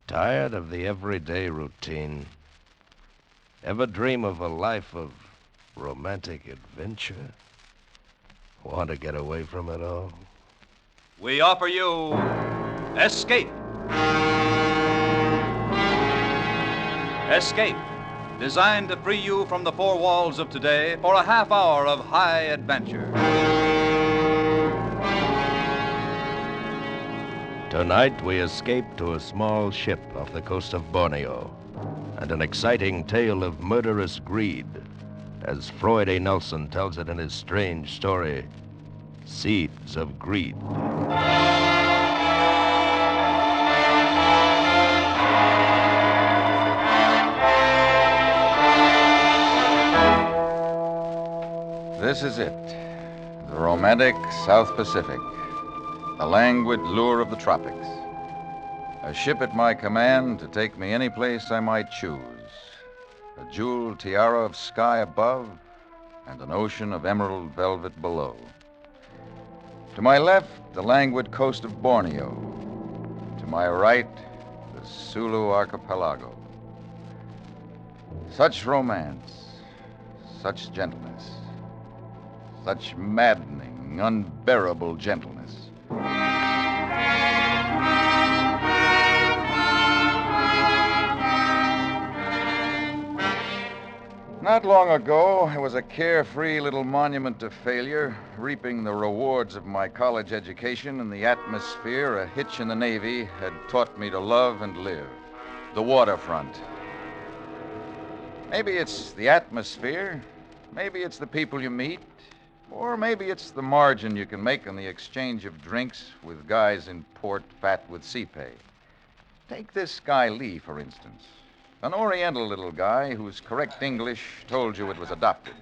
Tired of the everyday routine? Ever dream of a life of romantic adventure? Want to get away from it all? We offer you Escape. Escape, designed to free you from the four walls of today for a half hour of high adventure. Tonight, we escape to a small ship off the coast of Borneo, and an exciting tale of murderous greed, as Floyd A. Nelson tells it in his strange story, Seeds of Greed. This is it, the romantic South Pacific, the languid lure of the tropics. A ship at my command to take me any place I might choose. A jeweled tiara of sky above and an ocean of emerald velvet below. To my left, the languid coast of Borneo. To my right, the Sulu archipelago. Such romance, such gentleness, such maddening, unbearable gentleness. Not long ago, I was a carefree little monument to failure, reaping the rewards of my college education in the atmosphere a hitch in the Navy had taught me to love and live. The waterfront. Maybe it's the atmosphere, maybe it's the people you meet, or maybe it's the margin you can make on the exchange of drinks with guys in port fat with sea pay. Take this guy Lee, for instance. An Oriental little guy whose correct English told you it was adopted.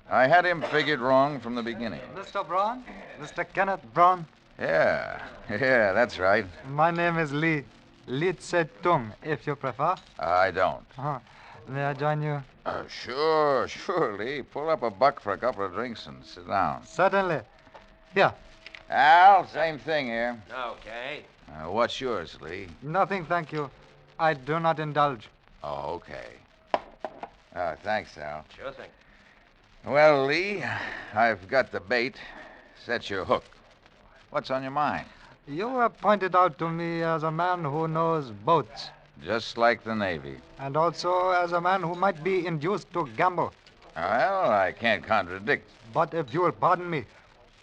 I had him figured wrong from the beginning. Mr. Braun? Mr. Kenneth Braun? Yeah, that's right. My name is Lee. Lee Tse Tung, if you prefer. I don't. May I join you? Sure, Lee. Pull up a buck for a couple of drinks and sit down. Certainly. Here. Al, same thing here. Okay. What's yours, Lee? Nothing, thank you. I do not indulge. Oh, okay. Thanks, Al. Sure thing. Well, Lee, I've got the bait. Set your hook. What's on your mind? You were pointed out to me as a man who knows boats, Just like the Navy. and also as a man who might be induced to gamble. Well, I can't contradict. But if you will pardon me,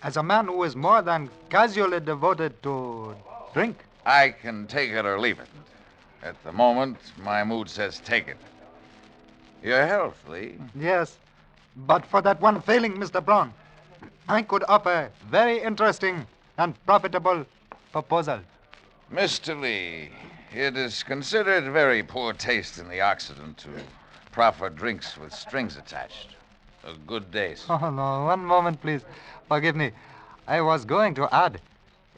as a man who is more than casually devoted to drink. I can take it or leave it. At the moment, my mood says take it. Your health, Lee. Yes, but for that one failing, Mr. Braun, I could offer a very interesting and profitable proposal. Mr. Lee, it is considered very poor taste in the Occident to proffer drinks with strings attached. A good day, sir. Oh, no, one moment, please. Forgive me. I was going to add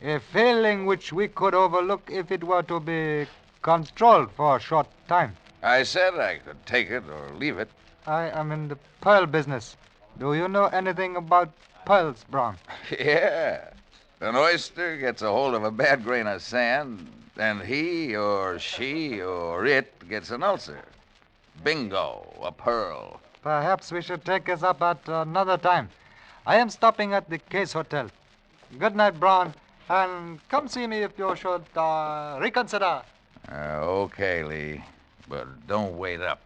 a failing which we could overlook if it were to be controlled for a short time. I said I could take it or leave it. I am in the pearl business. Do you know anything about pearls, Braun? Yeah. An oyster gets a hold of a bad grain of sand, and he or she or it gets an ulcer. Bingo, a pearl. Perhaps we should take this up at another time. I am stopping at the Case Hotel. Good night, Braun, and come see me if you should reconsider. Okay, Lee, but don't wait up.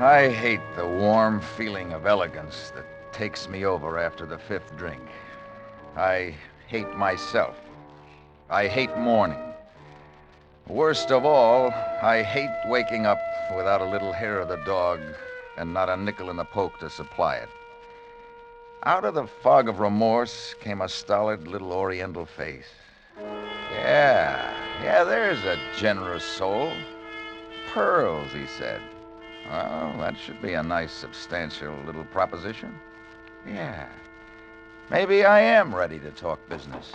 I hate the warm feeling of elegance that takes me over after the fifth drink. I hate myself. I hate morning. Worst of all, I hate waking up without a little hair of the dog and not a nickel in the poke to supply it. Out of the fog of remorse came a stolid little Oriental face. Yeah, there's a generous soul. Pearls, he said. Well, that should be a nice, substantial little proposition. Yeah. Maybe I am ready to talk business.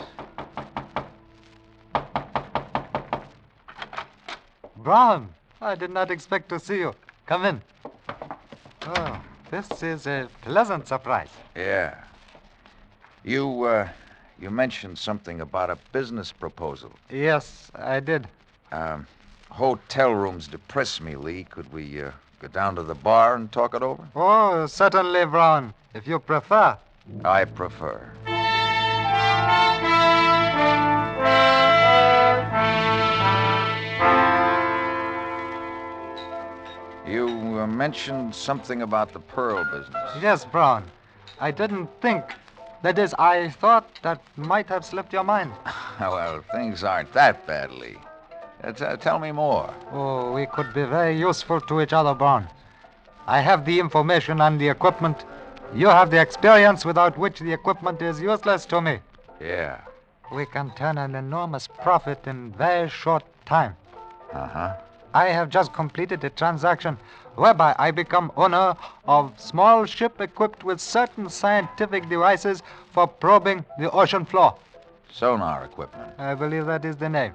Braun, I did not expect to see you. Come in. Oh, this is a pleasant surprise. Yeah. You mentioned something about a business proposal. Yes, I did. Hotel rooms depress me, Lee. Could we go down to the bar and talk it over? Oh, certainly, Brown, if you prefer. I prefer. You mentioned something about the pearl business. Yes, Brown. I didn't think. That is, I thought that might have slipped your mind. Well, things aren't that bad, Lee. Tell me more. Oh, we could be very useful to each other, Brown. I have the information and the equipment. You have the experience without which the equipment is useless to me. Yeah. We can turn an enormous profit in very short time. Uh-huh. I have just completed a transaction whereby I become owner of small ship equipped with certain scientific devices for probing the ocean floor. Sonar equipment. I believe that is the name.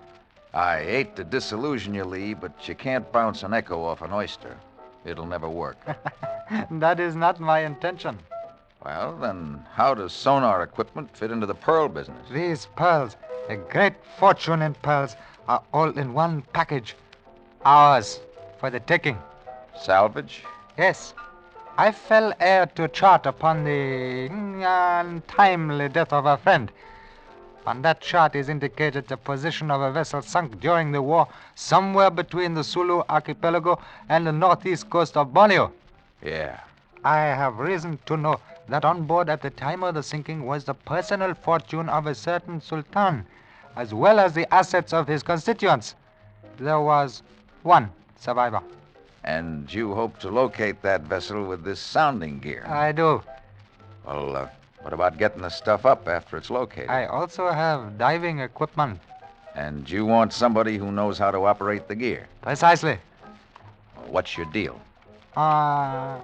I hate to disillusion you, Lee, but you can't bounce an echo off an oyster. It'll never work. That is not my intention. Well, then how does sonar equipment fit into the pearl business? These pearls, a great fortune in pearls, are all in one package. Ours, for the taking. Salvage? Yes. I fell heir to chart upon the untimely death of a friend. On that chart is indicated the position of a vessel sunk during the war somewhere between the Sulu archipelago and the northeast coast of Borneo. Yeah. I have reason to know that on board at the time of the sinking was the personal fortune of a certain sultan, as well as the assets of his constituents. There was one survivor. And you hope to locate that vessel with this sounding gear? I do. Well, what about getting the stuff up after it's located? I also have diving equipment. And you want somebody who knows how to operate the gear? Precisely. What's your deal? I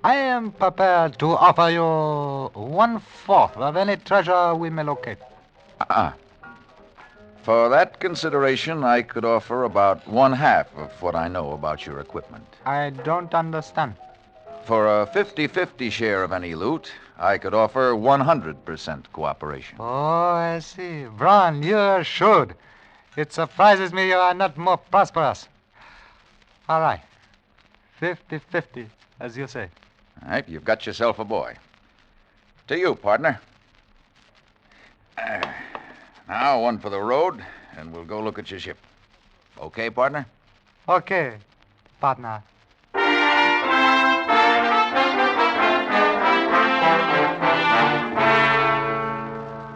am prepared to offer you 1/4 of any treasure we may locate. For that consideration, I could offer about 1/2 of what I know about your equipment. I don't understand. For a 50-50 share of any loot, I could offer 100% cooperation. Oh, I see. Braun, you're shrewd. It surprises me you are not more prosperous. All right. 50-50, as you say. All right, you've got yourself a boy. To you, partner. Now, one for the road, and we'll go look at your ship. Okay, partner? Okay, partner.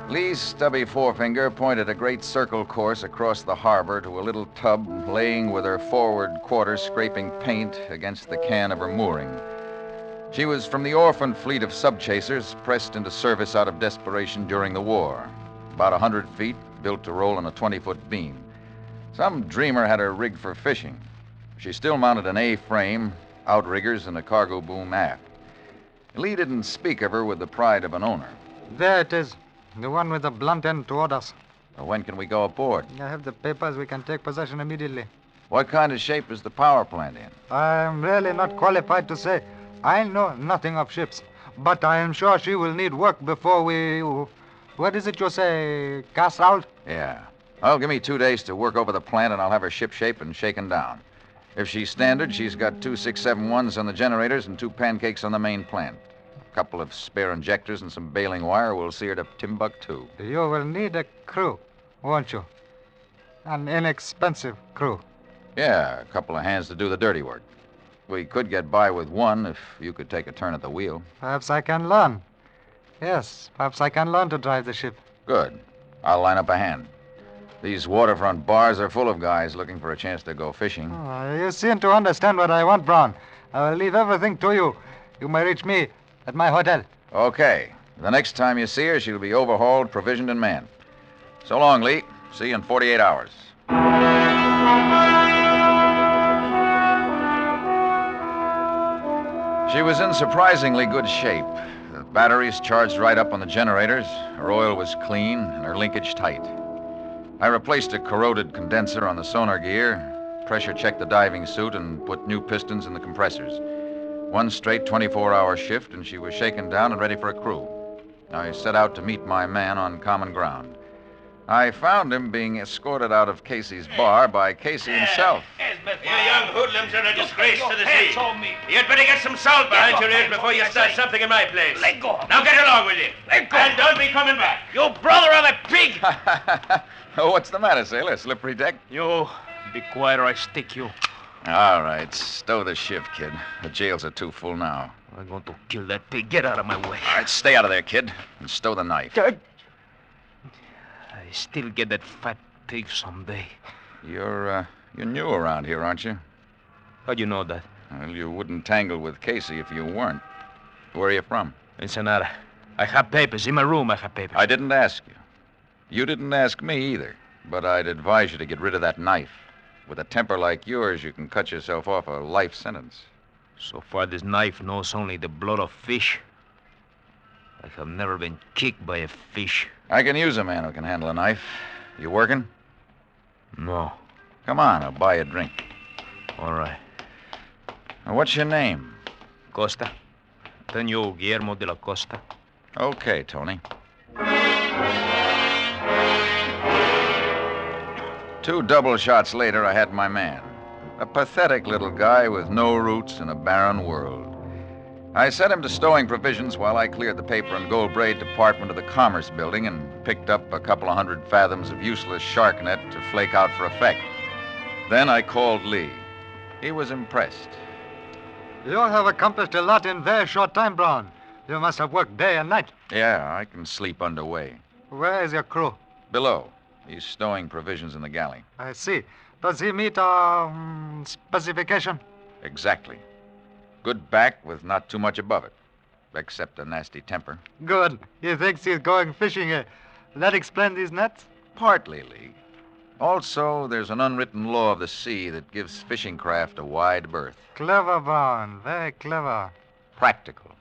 Lee's stubby forefinger pointed a great circle course across the harbor to a little tub laying with her forward quarter scraping paint against the can of her mooring. She was from the orphaned fleet of subchasers pressed into service out of desperation during the war. About 100 feet, built to roll on a 20-foot beam. Some dreamer had her rigged for fishing. She still mounted an A-frame, outriggers, and a cargo boom aft. Lee didn't speak of her with the pride of an owner. There it is. The one with the blunt end toward us. Well, when can we go aboard? I have the papers. We can take possession immediately. What kind of shape is the power plant in? I'm really not qualified to say. I know nothing of ships. But I am sure she will need work before we... What is it you say? Cast out? Yeah. Well, give me 2 days to work over the plant, and I'll have her ship shaped and shaken down. If she's standard, she's got 2 671s on the generators and 2 pancakes on the main plant. A couple of spare injectors and some baling wire will see her to Timbuktu. You will need a crew, won't you? An inexpensive crew. Yeah, a couple of hands to do the dirty work. We could get by with one if you could take a turn at the wheel. Perhaps I can learn. Yes, perhaps I can learn to drive the ship. Good. I'll line up a hand. These waterfront bars are full of guys looking for a chance to go fishing. Oh, you seem to understand what I want, Brown. I will leave everything to you. You may reach me at my hotel. Okay. The next time you see her, she'll be overhauled, provisioned, and manned. So long, Lee. See you in 48 hours. She was in surprisingly good shape. The batteries charged right up on the generators. Her oil was clean and her linkage tight. I replaced a corroded condenser on the sonar gear, pressure checked the diving suit, and put new pistons in the compressors. One straight 24-hour shift, and she was shaken down and ready for a crew. I set out to meet my man on common ground. I found him being escorted out of Casey's bar by Casey himself. You young hoodlums are a disgrace to the city. You'd better get some salt behind your ears before you start something in my place. Let go. Now get along with you. Let go. And don't be coming back. You brother of a pig! Oh, what's the matter, sailor? Slippery deck? You be quiet or I stick you. All right, stow the shift, kid. The jails are too full now. I'm going to kill that pig. Get out of my way. All right, stay out of there, kid, and stow the knife. I still get that fat pig someday. You're new around here, aren't you? How'd you know that? Well, you wouldn't tangle with Casey if you weren't. Where are you from? Ensenada. I have papers. In my room, I have papers. I didn't ask you. You didn't ask me either, but I'd advise you to get rid of that knife. With a temper like yours, you can cut yourself off a life sentence. So far, this knife knows only the blood of fish. I have never been kicked by a fish. I can use a man who can handle a knife. You working? No. Come on, I'll buy you a drink. All right. Now, what's your name? Costa. Antonio Guillermo de la Costa. Okay, Tony. 2 double shots later, I had my man. A pathetic little guy with no roots in a barren world. I sent him to stowing provisions while I cleared the paper and gold braid department of the Commerce Building and picked up a couple of 100 fathoms of useless shark net to flake out for effect. Then I called Lee. He was impressed. You have accomplished a lot in very short time, Brown. You must have worked day and night. Yeah, I can sleep underway. Where is your crew? Below. He's stowing provisions in the galley. I see. Does he meet our specification? Exactly. Good back with not too much above it, except a nasty temper. Good. He thinks he's going fishing here. That explain these nets? Partly, Lee. Also, there's an unwritten law of the sea that gives fishing craft a wide berth. Clever, Brown. Very clever. Practical.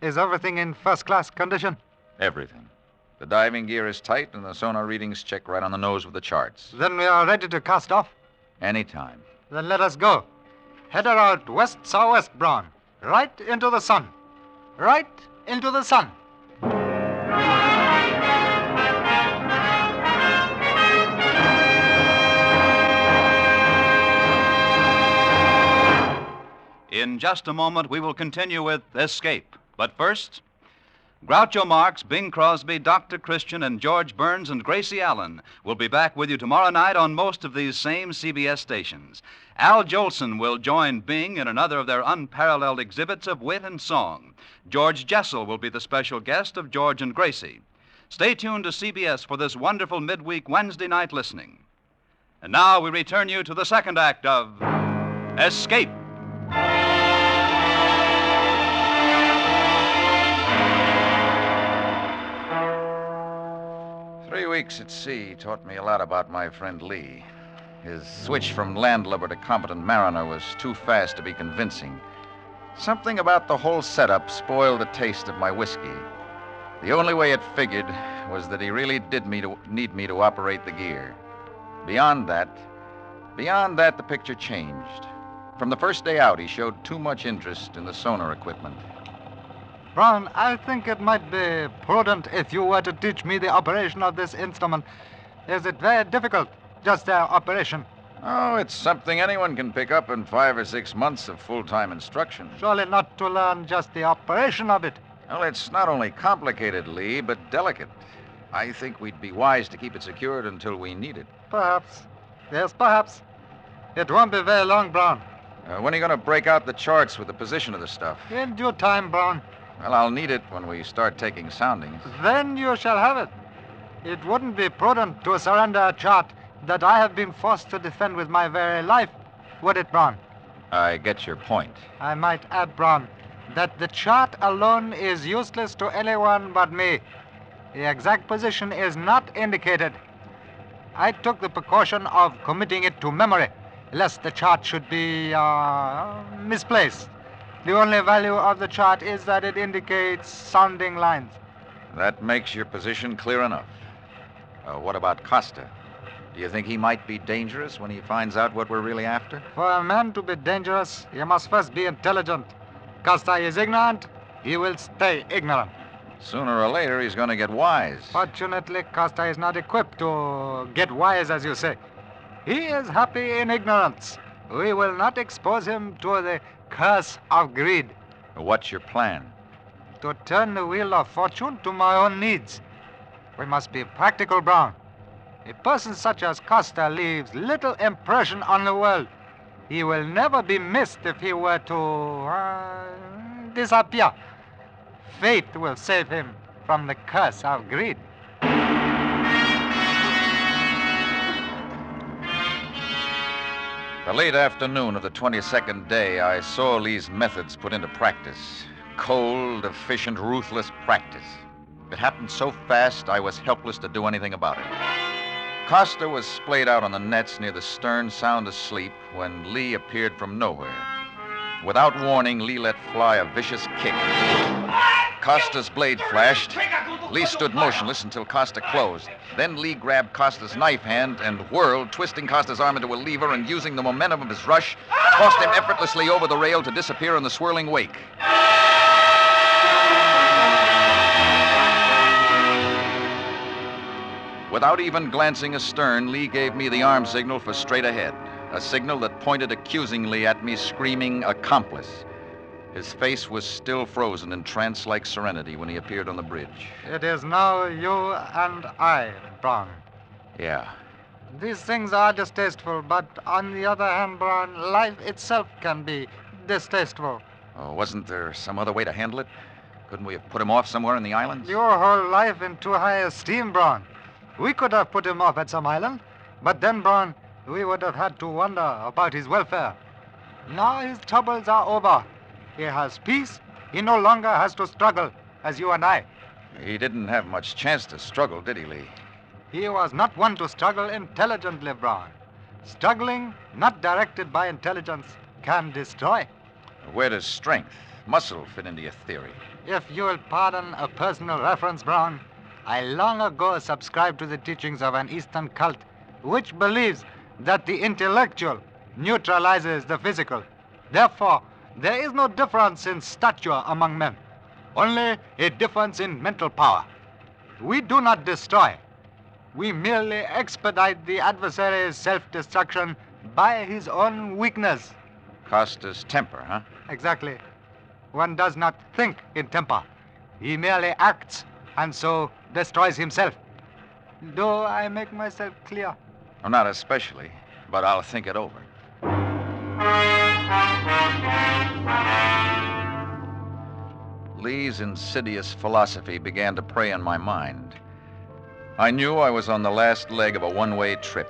Is everything in first-class condition? Everything. The diving gear is tight, and the sonar readings check right on the nose with the charts. Then we are ready to cast off. Anytime. Then let us go. Head her out west-southwest, Brown. Right into the sun. Right into the sun. In just a moment, we will continue with Escape. But first, Groucho Marx, Bing Crosby, Dr. Christian, and George Burns and Gracie Allen will be back with you tomorrow night on most of these same CBS stations. Al Jolson will join Bing in another of their unparalleled exhibits of wit and song. George Jessel will be the special guest of George and Gracie. Stay tuned to CBS for this wonderful midweek Wednesday night listening. And now we return you to the second act of Escape. 3 weeks at sea taught me a lot about my friend Lee. His switch from landlubber to competent mariner was too fast to be convincing. Something about the whole setup spoiled the taste of my whiskey. The only way it figured was that he really did need me to operate the gear. Beyond that, the picture changed. From the first day out, he showed too much interest in the sonar equipment. Brown, I think it might be prudent if you were to teach me the operation of this instrument. Is it very difficult, just their operation? Oh, it's something anyone can pick up in 5 or 6 months of full-time instruction. Surely not to learn just the operation of it. Well, it's not only complicated, Lee, but delicate. I think we'd be wise to keep it secured until we need it. Perhaps. Yes, perhaps. It won't be very long, Brown. When are you going to break out the charts with the position of the stuff? In due time, Brown. Well, I'll need it when we start taking soundings. Then you shall have it. It wouldn't be prudent to surrender a chart that I have been forced to defend with my very life, would it, Brown? I get your point. I might add, Brown, that the chart alone is useless to anyone but me. The exact position is not indicated. I took the precaution of committing it to memory, lest the chart should be misplaced. The only value of the chart is that it indicates sounding lines. That makes your position clear enough. What about Costa? Do you think he might be dangerous when he finds out what we're really after? For a man to be dangerous, he must first be intelligent. Costa is ignorant, he will stay ignorant. Sooner or later, he's going to get wise. Fortunately, Costa is not equipped to get wise, as you say. He is happy in ignorance. We will not expose him to the curse of greed. What's your plan? To turn the wheel of fortune to my own needs. We must be practical, Brown. A person such as Costa leaves little impression on the world. He will never be missed if he were to disappear. Fate will save him from the curse of greed. The late afternoon of the 22nd day, I saw Lee's methods put into practice. Cold, efficient, ruthless practice. It happened so fast, I was helpless to do anything about it. Costa was splayed out on the nets near the stern, sound asleep, when Lee appeared from nowhere. Without warning, Lee let fly a vicious kick. Costa's blade flashed. Lee stood motionless until Costa closed. Then Lee grabbed Costa's knife hand and whirled, twisting Costa's arm into a lever and using the momentum of his rush, tossed him effortlessly over the rail to disappear in the swirling wake. Without even glancing astern, Lee gave me the arm signal for straight ahead, a signal that pointed accusingly at me, screaming, "Accomplice." His face was still frozen in trance-like serenity when he appeared on the bridge. It is now you and I, Brown. Yeah. These things are distasteful, but on the other hand, Brown, life itself can be distasteful. Oh, wasn't there some other way to handle it? Couldn't we have put him off somewhere in the islands? Your whole life in too high esteem, Brown. We could have put him off at some island, but then, Brown, we would have had to wonder about his welfare. Now his troubles are over. He has peace. He no longer has to struggle, as you and I. He didn't have much chance to struggle, did he, Lee? He was not one to struggle intelligently, Brown. Struggling, not directed by intelligence, can destroy. Where does strength, muscle fit into your theory? If you will pardon a personal reference, Brown, I long ago subscribed to the teachings of an Eastern cult which believes that the intellectual neutralizes the physical. Therefore, there is no difference in stature among men, only a difference in mental power. We do not destroy. We merely expedite the adversary's self-destruction by his own weakness. Costa's temper, huh? Exactly. One does not think in temper. He merely acts, and so destroys himself. Do I make myself clear? Well, not especially, but I'll think it over. Lee's insidious philosophy began to prey on my mind. I knew I was on the last leg of a one-way trip.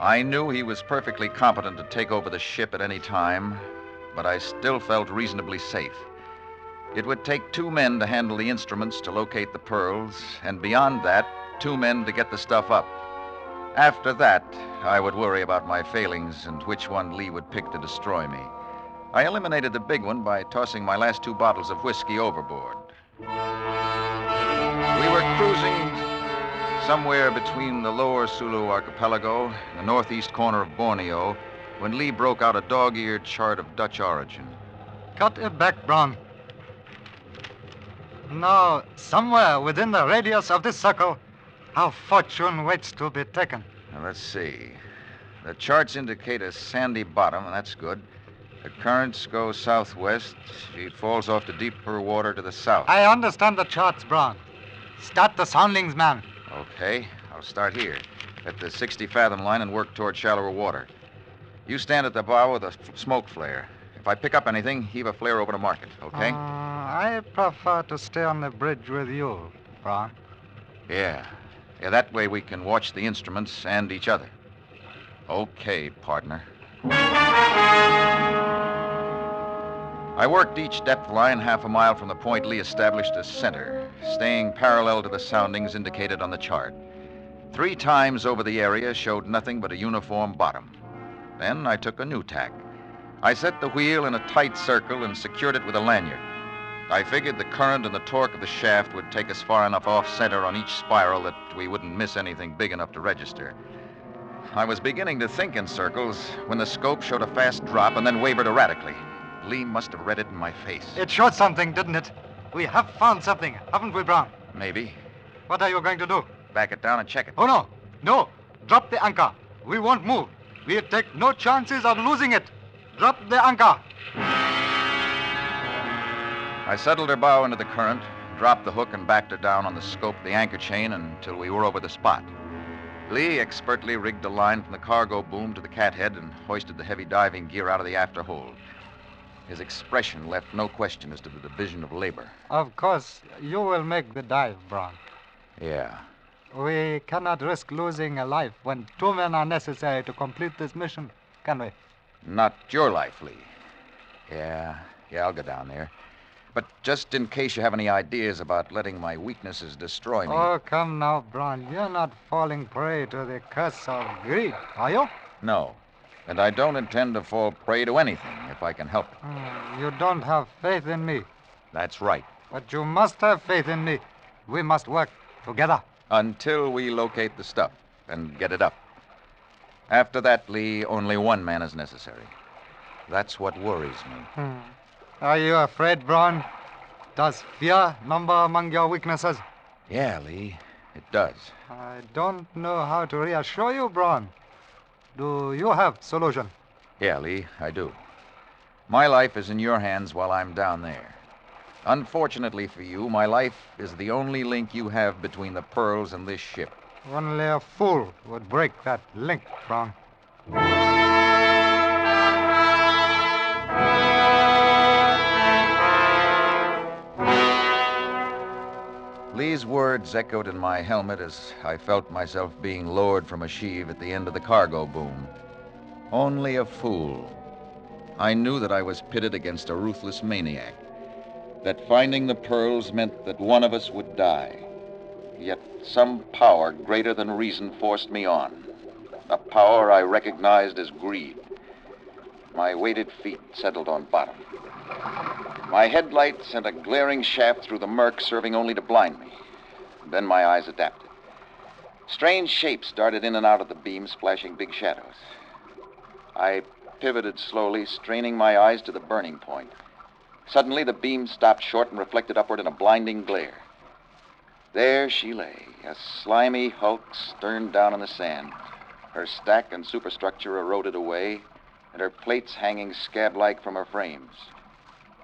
I knew he was perfectly competent to take over the ship at any time, but I still felt reasonably safe. It would take 2 men to handle the instruments to locate the pearls, and beyond that, 2 men to get the stuff up. After that, I would worry about my failings and which one Lee would pick to destroy me. I eliminated the big one by tossing my last 2 bottles of whiskey overboard. We were cruising somewhere between the lower Sulu archipelago and the northeast corner of Borneo when Lee broke out a dog-eared chart of Dutch origin. Cut it back, Brown. Now, somewhere within the radius of this circle, our fortune waits to be taken. Now, let's see. The charts indicate a sandy bottom, and that's good. The currents go southwest. She falls off to deeper water to the south. I understand the charts, Brown. Start the soundings, man. Okay, I'll start here at the 60-fathom line and work toward shallower water. You stand at the bow with a smoke flare. If I pick up anything, heave a flare over to mark it, okay? I prefer to stay on the bridge with you, Brown. Yeah, that way we can watch the instruments and each other. Okay, partner. I worked each depth line half a mile from the point Lee established as center, staying parallel to the soundings indicated on the chart. 3 times over the area showed nothing but a uniform bottom. Then I took a new tack. I set the wheel in a tight circle and secured it with a lanyard. I figured the current and the torque of the shaft would take us far enough off-center on each spiral that we wouldn't miss anything big enough to register. I was beginning to think in circles when the scope showed a fast drop and then wavered erratically. Lee must have read it in my face. It showed something, didn't it? We have found something, haven't we, Brown? Maybe. What are you going to do? Back it down and check it. Oh, no. No. Drop the anchor. We won't move. We'll take no chances of losing it. Drop the anchor. I settled her bow into the current, dropped the hook, and backed her down on the scope of the anchor chain until we were over the spot. Lee expertly rigged a line from the cargo boom to the cathead and hoisted the heavy diving gear out of the after hold. His expression left no question as to the division of labor. Of course, you will make the dive, Brown. Yeah. We cannot risk losing a life when 2 men are necessary to complete this mission, can we? Not your life, Lee. Yeah, I'll go down there. But just in case you have any ideas about letting my weaknesses destroy me... Oh, come now, Brown. You're not falling prey to the curse of greed, are you? No. And I don't intend to fall prey to anything if I can help it. You don't have faith in me. That's right. But you must have faith in me. We must work together. Until we locate the stuff and get it up. After that, Lee, only one man is necessary. That's what worries me. Are you afraid, Brown? Does fear number among your weaknesses? Yeah, Lee, it does. I don't know how to reassure you, Brown. Do you have solution? Yeah, Lee, I do. My life is in your hands while I'm down there. Unfortunately for you, my life is the only link you have between the pearls and this ship. Only a fool would break that link, Brown. Lee's words echoed in my helmet as I felt myself being lowered from a sheave at the end of the cargo boom. Only a fool. I knew that I was pitted against a ruthless maniac, that finding the pearls meant that one of us would die. Yet some power greater than reason forced me on, a power I recognized as greed. My weighted feet settled on bottom. My headlight sent a glaring shaft through the murk, serving only to blind me. Then my eyes adapted. Strange shapes darted in and out of the beam, splashing big shadows. I pivoted slowly, straining my eyes to the burning point. Suddenly, the beam stopped short and reflected upward in a blinding glare. There she lay, a slimy hulk stern down in the sand, her stack and superstructure eroded away, and her plates hanging scab-like from her frames.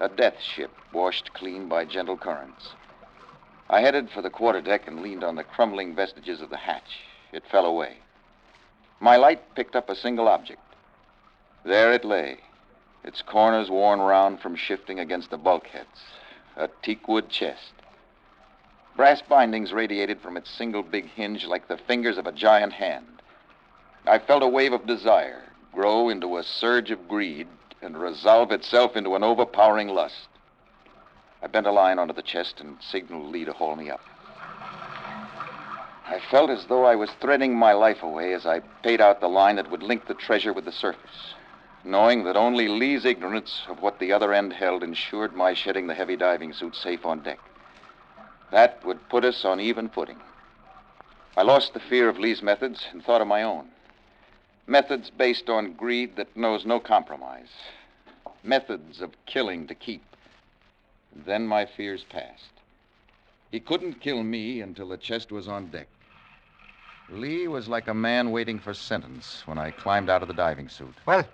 A death ship washed clean by gentle currents. I headed for the quarterdeck and leaned on the crumbling vestiges of the hatch. It fell away. My light picked up a single object. There it lay, its corners worn round from shifting against the bulkheads. A teakwood chest. Brass bindings radiated from its single big hinge like the fingers of a giant hand. I felt a wave of desire grow into a surge of greed and resolve itself into an overpowering lust. I bent a line onto the chest and signaled Lee to haul me up. I felt as though I was threading my life away as I paid out the line that would link the treasure with the surface, knowing that only Lee's ignorance of what the other end held ensured my shedding the heavy diving suit safe on deck. That would put us on even footing. I lost the fear of Lee's methods and thought of my own. Methods based on greed that knows no compromise. Methods of killing to keep. Then my fears passed. He couldn't kill me until the chest was on deck. Lee was like a man waiting for sentence when I climbed out of the diving suit. Well,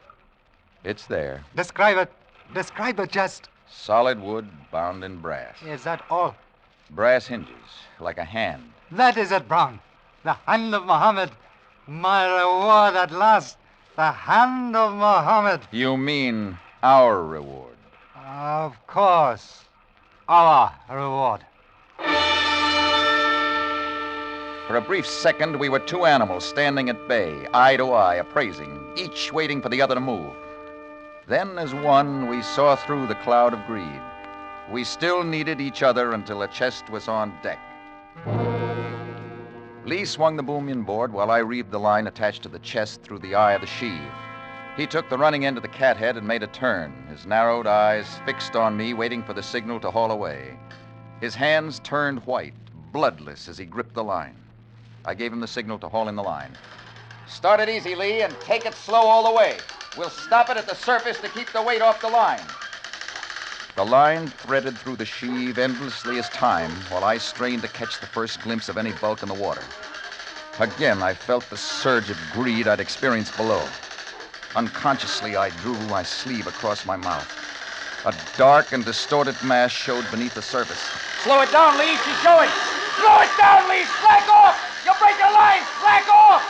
it's there. describe it. Describe the chest. Solid wood bound in brass. Is that all? Brass hinges, like a hand. That is it, Brown. The hand of Muhammad. My reward at last. The hand of Muhammad. You mean our reward? Of course. Our reward. For a brief second, we were two animals standing at bay, eye to eye, appraising, each waiting for the other to move. Then, as one, we saw through the cloud of greed. We still needed each other until the chest was on deck. Lee swung the boom inboard while I reeved the line attached to the chest through the eye of the sheave. He took the running end of the cathead and made a turn, his narrowed eyes fixed on me, waiting for the signal to haul away. His hands turned white, bloodless, as he gripped the line. I gave him the signal to haul in the line. Start it easy, Lee, and take it slow all the way. We'll stop it at the surface to keep the weight off the line. The line threaded through the sheave endlessly as time while I strained to catch the first glimpse of any bulk in the water. Again, I felt the surge of greed I'd experienced below. Unconsciously, I drew my sleeve across my mouth. A dark and distorted mass showed beneath the surface. Slow it down, Lee. She's showing. Slow it down, Lee. Slack off. You'll break your line. Slack off.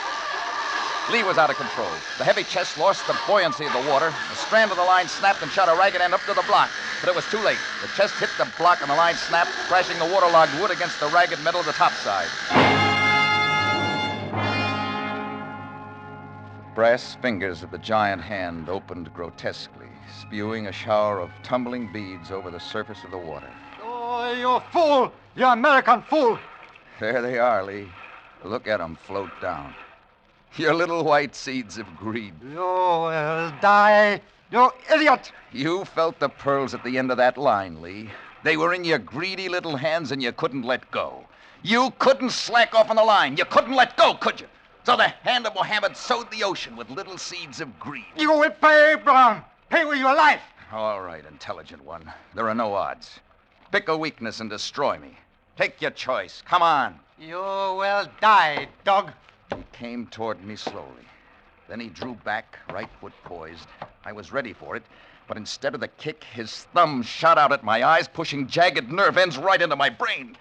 Lee was out of control. The heavy chest lost the buoyancy of the water. The strand of the line snapped and shot a ragged end up to the block. But it was too late. The chest hit the block and the line snapped, crashing the waterlogged wood against the ragged metal of the topside. Brass fingers of the giant hand opened grotesquely, spewing a shower of tumbling beads over the surface of the water. Oh, you fool! You American fool! There they are, Lee. Look at them float down. Your little white seeds of greed. You will die, you idiot! You felt the pearls at the end of that line, Lee. They were in your greedy little hands and you couldn't let go. You couldn't slack off on the line. You couldn't let go, could you? So the hand of Mohammed sowed the ocean with little seeds of greed. You will pay, Brown. Pay with your life. All right, intelligent one. There are no odds. Pick a weakness and destroy me. Take your choice. Come on. You will die, dog. He came toward me slowly. Then he drew back, right foot poised. I was ready for it, but instead of the kick, his thumb shot out at my eyes, pushing jagged nerve ends right into my brain.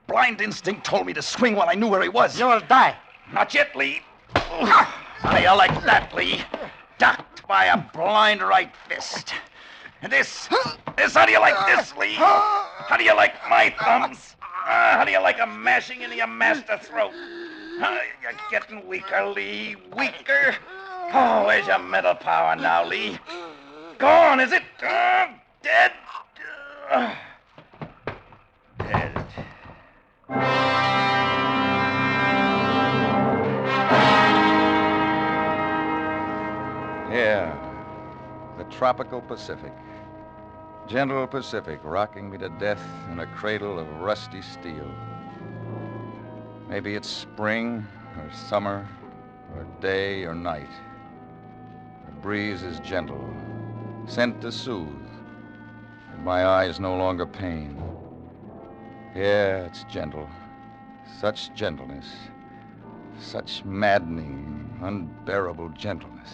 Blind instinct told me to swing while I knew where he was. You will die. Not yet, Lee. How do you like that, Lee? Ducked by a blind right fist. And this, how do you like this, Lee? How do you like my thumbs? How do you like 'em mashing into your master throat? You're getting weaker, Lee, weaker. Oh, where's your mental power now, Lee? Gone, is it? Dead? Dead. Yeah, the tropical Pacific. Gentle Pacific rocking me to death in a cradle of rusty steel. Maybe it's spring or summer or day or night. The breeze is gentle, sent to soothe, and my eyes no longer pain. Yeah, it's gentle. Such gentleness. Such maddening, unbearable gentleness.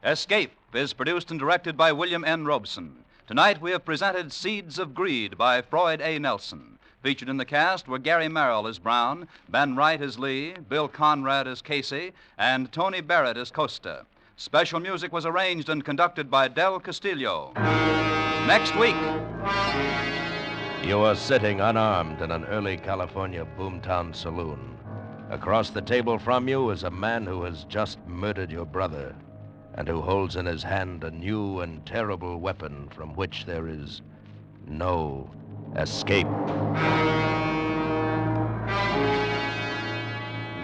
Escape is produced and directed by William N. Robeson. Tonight we have presented Seeds of Greed by Floyd A. Nelson. Featured in the cast were Gary Merrill as Brown, Ben Wright as Lee, Bill Conrad as Casey, and Tony Barrett as Costa. Special music was arranged and conducted by Del Castillo. Next week. You are sitting unarmed in an early California boomtown saloon. Across the table from you is a man who has just murdered your brother and who holds in his hand a new and terrible weapon from which there is no escape.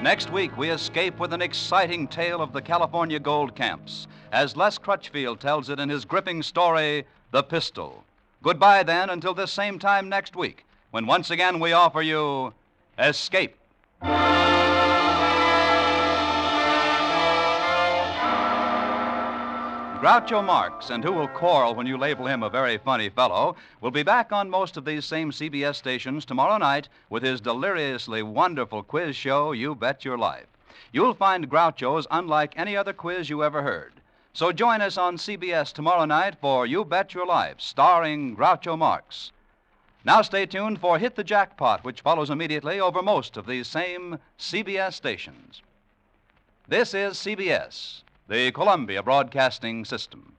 Next week, we escape with an exciting tale of the California gold camps, as Les Crutchfield tells it in his gripping story, The Pistol. Goodbye, then, until this same time next week, when once again we offer you Escape. Groucho Marx, and who will quarrel when you label him a very funny fellow, will be back on most of these same CBS stations tomorrow night with his deliriously wonderful quiz show, You Bet Your Life. You'll find Groucho's unlike any other quiz you ever heard. So join us on CBS tomorrow night for You Bet Your Life, starring Groucho Marx. Now stay tuned for Hit the Jackpot, which follows immediately over most of these same CBS stations. This is CBS, the Columbia Broadcasting System.